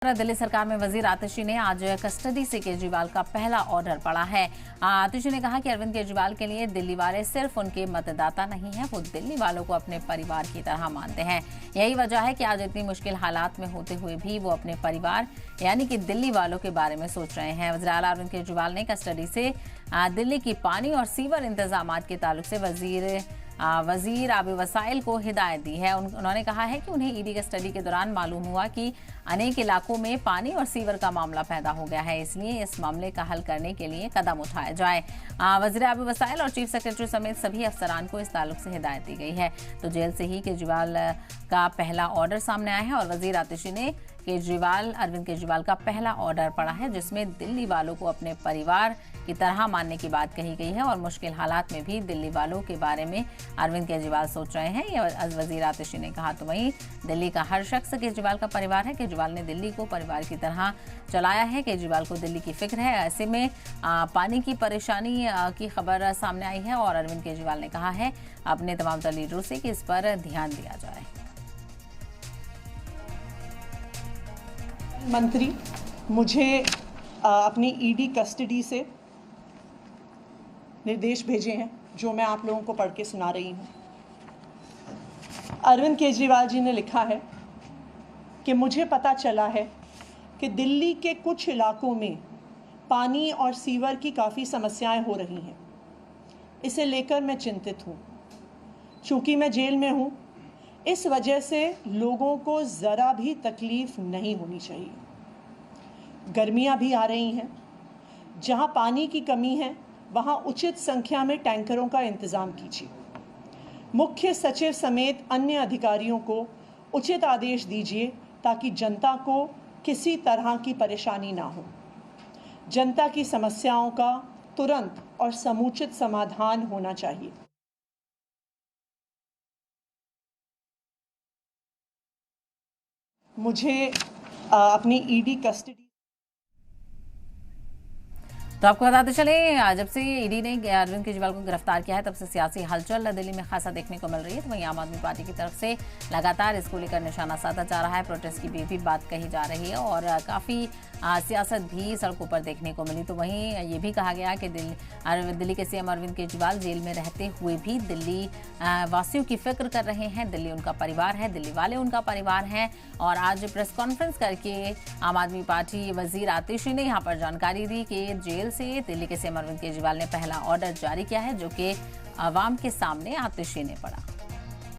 दिल्ली सरकार में वजीर आतिशी ने आज कस्टडी से केजरीवाल का पहला ऑर्डर पढ़ा है। आतिशी ने कहा कि अरविंद केजरीवाल के लिए दिल्ली वाले सिर्फ उनके मतदाता नहीं हैं, वो दिल्ली वालों को अपने परिवार की तरह मानते हैं। यही वजह है कि आज इतनी मुश्किल हालात में होते हुए भी वो अपने परिवार यानी कि दिल्ली वालों के बारे में सोच रहे हैं। वज़ीर आला अरविंद केजरीवाल ने कस्टडी से दिल्ली की पानी और सीवर इंतजाम के ताल्लुक से वजीर आबी वसाइल को हिदायत दी है। उन्होंने कहा है कि उन्हें ईडी कस्टडी के दौरान मालूम हुआ कि अनेक इलाकों में पानी और सीवर का मामला पैदा हो गया है, इसलिए इस मामले का हल करने के लिए कदम उठाया जाए। वजीर आबी वसाइल और चीफ सेक्रेटरी समेत सभी अफसरान को इस ताल्लुक से हिदायत दी गई है। तो जेल से ही केजरीवाल का पहला ऑर्डर सामने आया है और वजीर आतिशी ने अरविंद केजरीवाल का पहला ऑर्डर पढ़ा है, जिसमें दिल्ली वालों को अपने परिवार की तरह मानने की बात कही गई है और मुश्किल हालात में भी दिल्ली वालों के बारे में अरविंद केजरीवाल सोच रहे हैं, ये वजीर आतिशी ने कहा। तो वहीं दिल्ली का हर शख्स केजरीवाल का परिवार है। केजरीवाल ने दिल्ली को परिवार की तरह चलाया है। केजरीवाल को दिल्ली की फिक्र है। ऐसे में पानी की परेशानी की खबर सामने आई है और अरविंद केजरीवाल ने कहा है अपने तमाम तर लीडरों से कि इस पर ध्यान दिया जाए। मंत्री मुझे अपनी ईडी कस्टडी से निर्देश भेजे हैं, जो मैं आप लोगों को पढ़ के सुना रही हूँ। अरविंद केजरीवाल जी ने लिखा है कि मुझे पता चला है कि दिल्ली के कुछ इलाकों में पानी और सीवर की काफ़ी समस्याएं हो रही हैं। इसे लेकर मैं चिंतित हूँ। चूँकि मैं जेल में हूँ, इस वजह से लोगों को ज़रा भी तकलीफ़ नहीं होनी चाहिए। गर्मियाँ भी आ रही हैं। जहाँ पानी की कमी है वहाँ उचित संख्या में टैंकरों का इंतज़ाम कीजिए। मुख्य सचिव समेत अन्य अधिकारियों को उचित आदेश दीजिए ताकि जनता को किसी तरह की परेशानी ना हो। जनता की समस्याओं का तुरंत और समुचित समाधान होना चाहिए। मुझे अपनी ईडी कस्टडी। तो आपको बताते चले, जब से ईडी ने अरविंद केजरीवाल को गिरफ्तार किया है तब से सियासी हलचल दिल्ली में खासा देखने को मिल रही है। तो वहीं आम आदमी पार्टी की तरफ से लगातार इसको लेकर निशाना साधा जा रहा है। प्रोटेस्ट की भी बात कही जा रही है और काफ़ी सियासत भी सड़कों पर देखने को मिली। तो वहीं ये भी कहा गया कि दिल्ली के सीएम अरविंद केजरीवाल जेल में रहते हुए भी दिल्ली वासियों की फिक्र कर रहे हैं। दिल्ली उनका परिवार है, दिल्ली वाले उनका परिवार हैं। और आज प्रेस कॉन्फ्रेंस करके आम आदमी पार्टी वजीर आतिशी ने यहाँ पर जानकारी दी कि जेल से दिल्ली के सीएम अरविंद केजरीवाल ने पहला ऑर्डर जारी किया है, जो कि आवाम के सामने आतिशी ने पढ़ा।